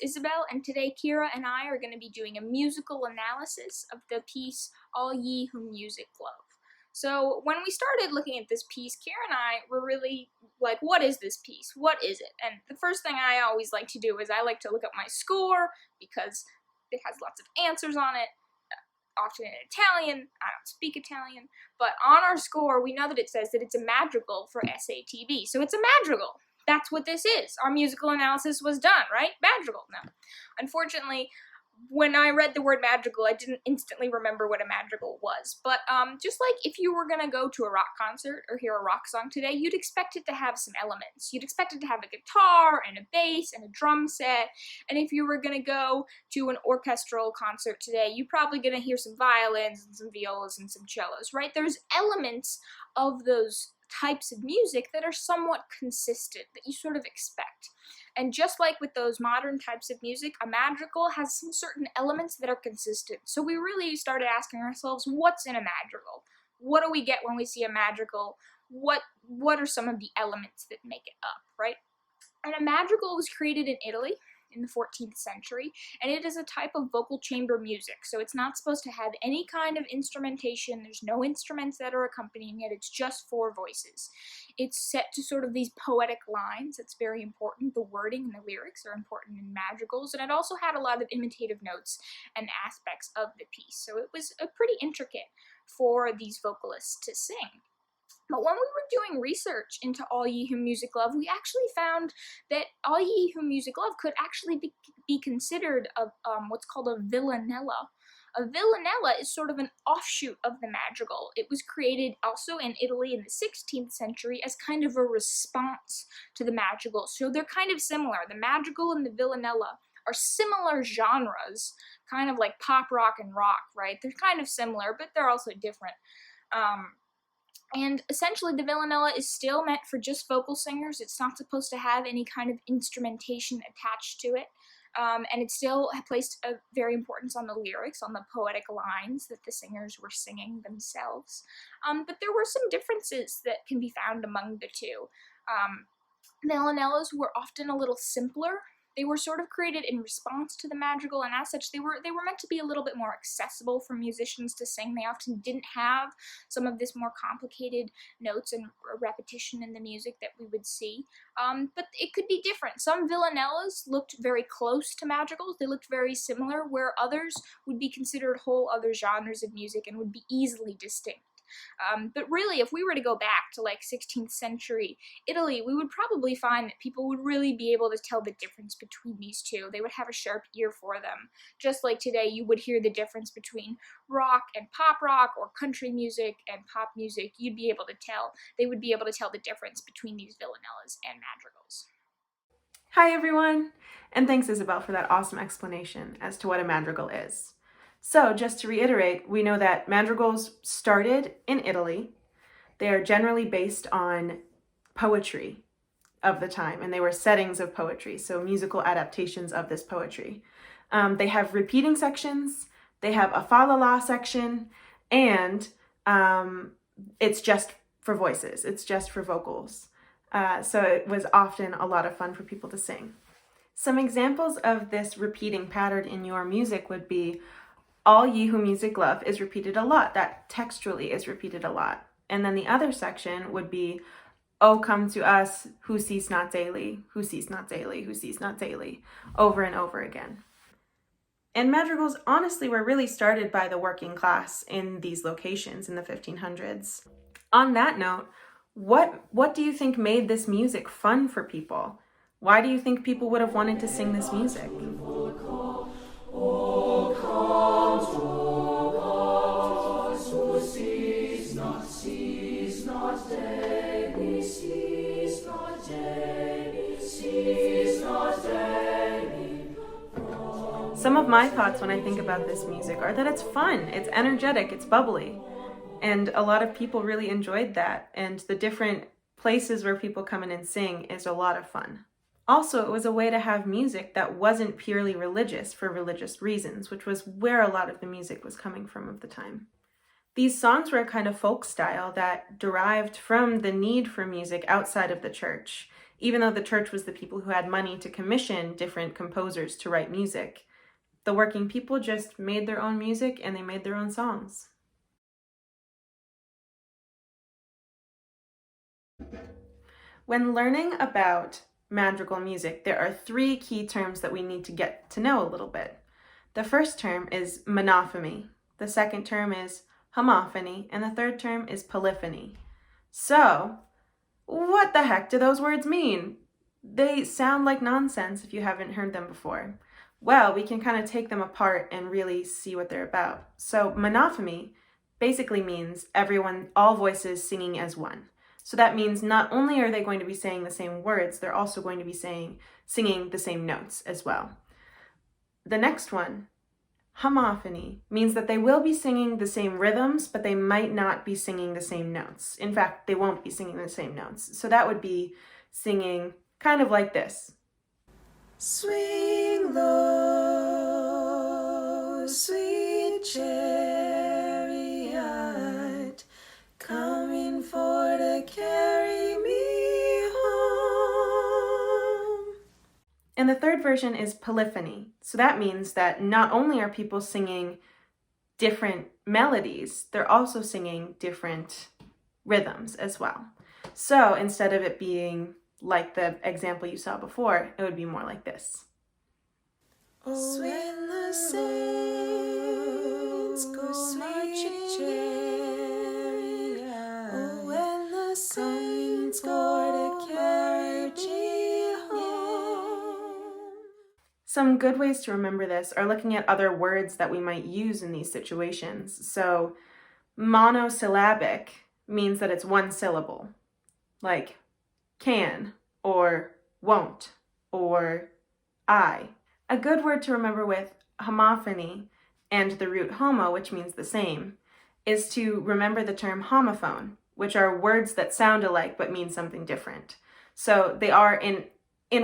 Isabel, and today Kira and I are going to be doing a musical analysis of the piece All Ye Who Music Love. So when we started looking at this piece, Kira and I were really like, what is this piece? What is it? And the first thing I always like to do is I like to look up my score because it has lots of answers on it, often in Italian. I don't speak Italian, but on our score we know that it says that it's a madrigal for SATB, so it's a madrigal. That's what this is. Our musical analysis was done, right? Madrigal. No. Unfortunately, when I read the word madrigal, I didn't instantly remember what a madrigal was. But just like if you were going to go to a rock concert or hear a rock song today, you'd expect it to have some elements. You'd expect it to have a guitar and a bass and a drum set. And if you were going to go to an orchestral concert today, you're probably going to hear some violins and some violas and some cellos, right? There's elements of those types of music that are somewhat consistent, that you sort of expect. And just like with those modern types of music, a madrigal has some certain elements that are consistent. So we really started asking ourselves, what's in a madrigal? What do we get when we see a madrigal? What are some of the elements that make it up, right? And a madrigal was created in Italy in the 14th century, and it is a type of vocal chamber music, so it's not supposed to have any kind of instrumentation. There's no instruments that are accompanying it. It's just four voices. It's set to sort of these poetic lines. That's very important. The wording and the lyrics are important in madrigals, and it also had a lot of imitative notes and aspects of the piece, so it was pretty intricate for these vocalists to sing. But when we were doing research into All Ye Who Music Love, we actually found that All Ye Who Music Love could actually be considered what's called a villanella. A villanella is sort of an offshoot of the madrigal. It was created also in Italy in the 16th century as kind of a response to the madrigal. So they're kind of similar. The madrigal and the villanella are similar genres, kind of like pop rock and rock, right? They're kind of similar, but they're also different. And essentially the villanella is still meant for just vocal singers. It's not supposed to have any kind of instrumentation attached to it. And it still placed a very importance on the lyrics, on the poetic lines that the singers were singing themselves. But there were some differences that can be found among the two. Villanellas were often a little simpler. They were sort of created in response to the madrigal, and as such, they were meant to be a little bit more accessible for musicians to sing. They often didn't have some of this more complicated notes and repetition in the music that we would see. But it could be different. Some villanellas looked very close to madrigals. They looked very similar, where others would be considered whole other genres of music and would be easily distinct. But really, if we were to go back to like 16th century Italy, we would probably find that people would really be able to tell the difference between these two. They would have a sharp ear for them. Just like today, you would hear the difference between rock and pop rock, or country music and pop music. You'd be able to tell. They would be able to tell the difference between these villanellas and madrigals. Hi everyone, and thanks Isabel for that awesome explanation as to what a madrigal is. So just to reiterate, we know that madrigals started in Italy. They are generally based on poetry of the time, and they were settings of poetry, so musical adaptations of this poetry. They have repeating sections, they have a fa la la section, and it's just for voices, it's just for vocals. So it was often a lot of fun for people to sing. Some examples of this repeating pattern in your music would be All Ye Who Music Love is repeated a lot. That textually is repeated a lot. And then the other section would be, Oh, come to us who cease not daily, who cease not daily, who cease not daily, over and over again. And madrigals honestly were really started by the working class in these locations in the 1500s. On that note, what do you think made this music fun for people? Why do you think people would have wanted to sing this music? Some of my thoughts when I think about this music are that it's fun, it's energetic, it's bubbly. And a lot of people really enjoyed that. And the different places where people come in and sing is a lot of fun. Also, it was a way to have music that wasn't purely religious for religious reasons, which was where a lot of the music was coming from of the time. These songs were a kind of folk style that derived from the need for music outside of the church, Even though the church was the people who had money to commission different composers to write music, the working people just made their own music and they made their own songs. When learning about madrigal music, there are 3 key terms that we need to get to know a little bit. The first term is monophony, the second term is homophony, and the third term is polyphony. So, what the heck do those words mean? They sound like nonsense if you haven't heard them before. Well, we can kind of take them apart and really see what they're about. So, monophony basically means all voices singing as one. So that means not only are they going to be saying the same words, they're also going to be singing the same notes as well. The next one, homophony, means that they will be singing the same rhythms, but they might not be singing the same notes. In fact, they won't be singing the same notes. So that would be singing kind of like this. Swing low, sweet chariot, coming for to carry me home. And the third version is polyphony. So that means that not only are people singing different melodies, they're also singing different rhythms as well. So instead of it being like the example you saw before, it would be more like this. Oh, when the saints go marching in, oh, when the saints go to carry me home. Some good ways to remember this are looking at other words that we might use in these situations. So, monosyllabic means that it's one syllable, like can, or won't, or I. A good word to remember with homophony and the root homo, which means the same, is to remember the term homophone, which are words that sound alike but mean something different. So they are in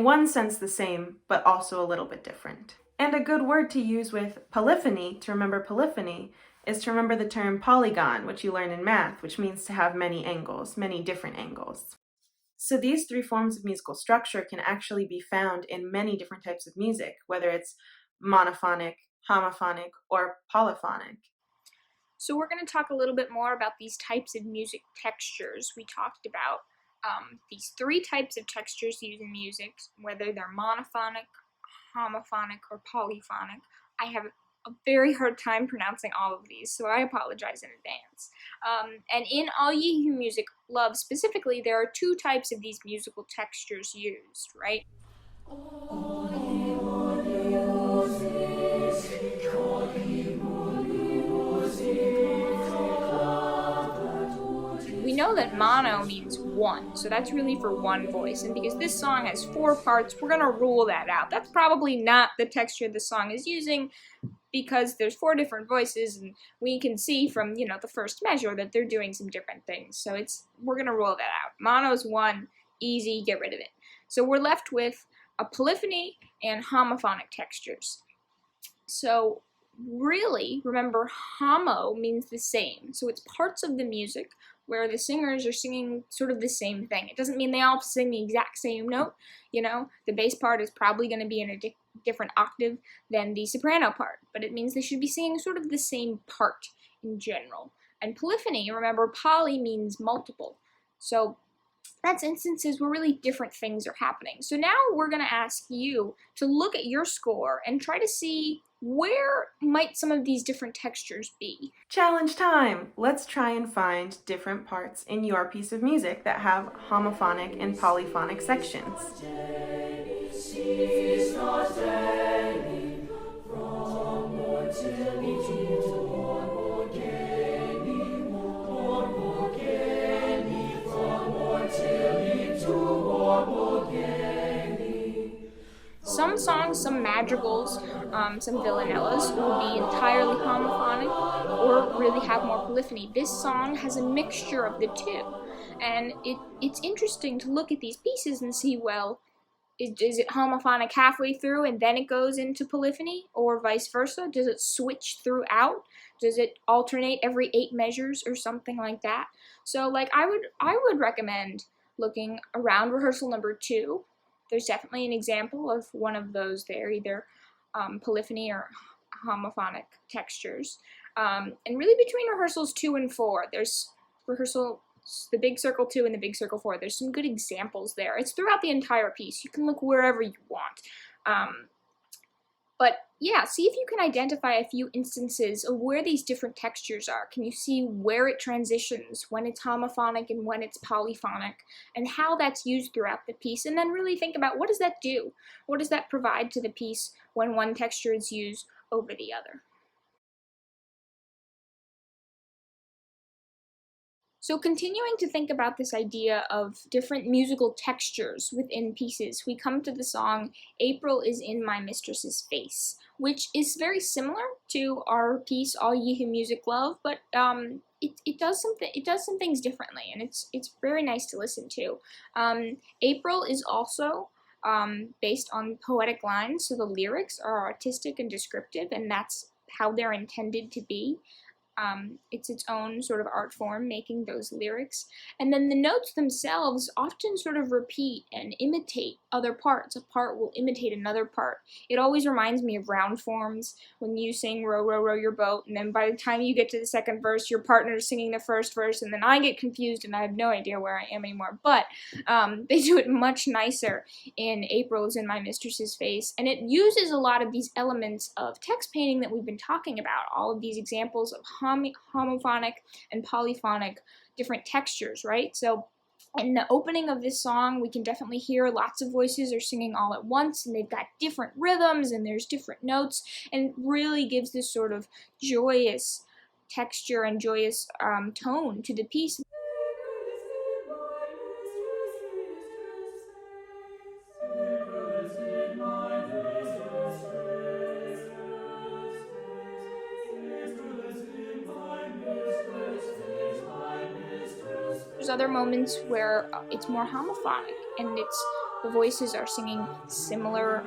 one sense the same, but also a little bit different. And a good word to use with polyphony, to remember polyphony, is to remember the term polygon, which you learn in math, which means to have many angles, many different angles. So these 3 forms of musical structure can actually be found in many different types of music, whether it's monophonic, homophonic, or polyphonic. So we're going to talk a little bit more about these types of music textures. We talked about these 3 types of textures used in music, whether they're monophonic, homophonic, or polyphonic. I have a very hard time pronouncing all of these, so I apologize in advance. And in All Ye Who Music Love specifically, there are 2 types of these musical textures used, right? We know that mono means one, so that's really for one voice, and because this song has 4 parts, we're going to rule that out. That's probably not the texture the song is using, because there's 4 different voices, and we can see from, the first measure that they're doing some different things. So we're going to rule that out. Mono's 1, easy, get rid of it. So we're left with a polyphony and homophonic textures. So really, remember, homo means the same. So it's parts of the music where the singers are singing sort of the same thing. It doesn't mean they all sing the exact same note. The bass part is probably going to be in a different octave than the soprano part, but it means they should be singing sort of the same part in general. And polyphony, remember, poly means multiple. So that's instances where really different things are happening. So now we're going to ask you to look at your score and try to see where might some of these different textures be. Challenge time! Let's try and find different parts in your piece of music that have homophonic and polyphonic sections. Some songs, some madrigals, some villanellas will be entirely homophonic or really have more polyphony. This song has a mixture of the 2, and it's interesting to look at these pieces and see, well, is it homophonic halfway through and then it goes into polyphony, or vice versa? Does it switch throughout? Does it alternate every 8 measures or something like that? So I would recommend looking around rehearsal number 2, there's definitely an example of one of those there, either polyphony or homophonic textures. And really between rehearsals 2 and 4, there's the big circle 2 and the big circle 4. There's some good examples there. It's throughout the entire piece. You can look wherever you want. But yeah, see if you can identify a few instances of where these different textures are. Can you see where it transitions, when it's homophonic and when it's polyphonic, and how that's used throughout the piece? And then really think about, what does that do? What does that provide to the piece when one texture is used over the other? So continuing to think about this idea of different musical textures within pieces, we come to the song April is in My Mistress's Face, which is very similar to our piece All Ye Who Music Love, but it does some things differently, and it's very nice to listen to. April is also based on poetic lines, so the lyrics are artistic and descriptive, and that's how they're intended to be. It's its own sort of art form, making those lyrics. And then the notes themselves often sort of repeat and imitate other parts. A part will imitate another part. It always reminds me of round forms when you sing row, row, row your boat, and then by the time you get to the second verse, your partner's singing the first verse, and then I get confused and I have no idea where I am anymore. But they do it much nicer in April is in My Mistress's Face, and it uses a lot of these elements of text painting that we've been talking about, all of these examples of homophonic and polyphonic different textures, right? So in the opening of this song, we can definitely hear lots of voices are singing all at once, and they've got different rhythms, and there's different notes, and it really gives this sort of joyous texture and joyous tone to the piece. There's other moments where it's more homophonic, and the voices are singing similar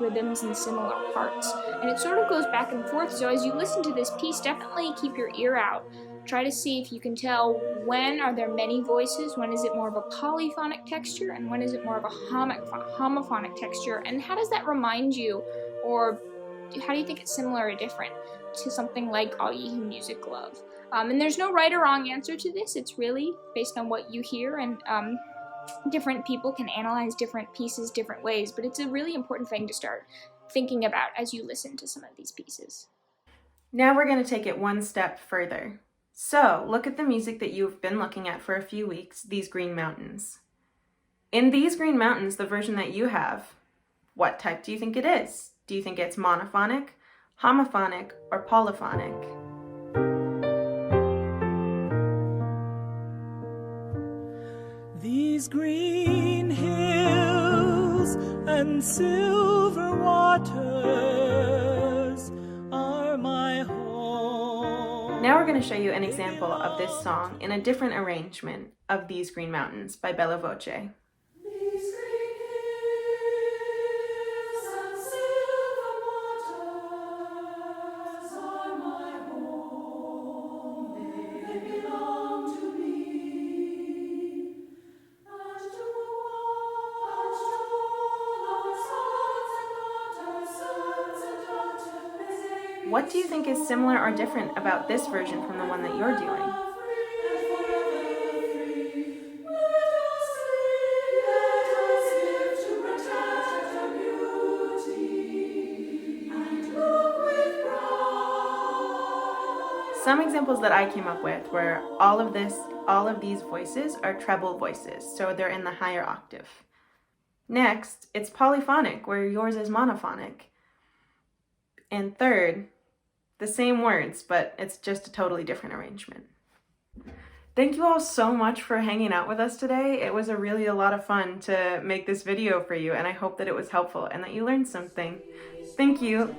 rhythms and similar parts, and it sort of goes back and forth. So as you listen to this piece, definitely keep your ear out. Try to see if you can tell, when are there many voices, when is it more of a polyphonic texture, and when is it more of a homophonic texture, and how does that remind you, or how do you think it's similar or different to something like All Ye Who Music Love? And there's no right or wrong answer to this. It's really based on what you hear, and different people can analyze different pieces different ways, but it's a really important thing to start thinking about as you listen to some of these pieces. Now we're going to take it one step further. So look at the music that you've been looking at for a few weeks, these Green Mountains. In these Green Mountains, the version that you have, what type do you think it is? Do you think it's monophonic, homophonic, or polyphonic? These green hills and silver waters are my home. Now we're going to show you an example of this song in a different arrangement of These Green Mountains by Bella Voce. What do you think is similar or different about this version from the one that you're doing? Some examples that I came up with were all of these voices are treble voices, so they're in the higher octave. Next, it's polyphonic, where yours is monophonic. And third, the same words, but it's just a totally different arrangement. Thank you all so much for hanging out with us today. It was really a lot of fun to make this video for you, and I hope that it was helpful and that you learned something. Thank you.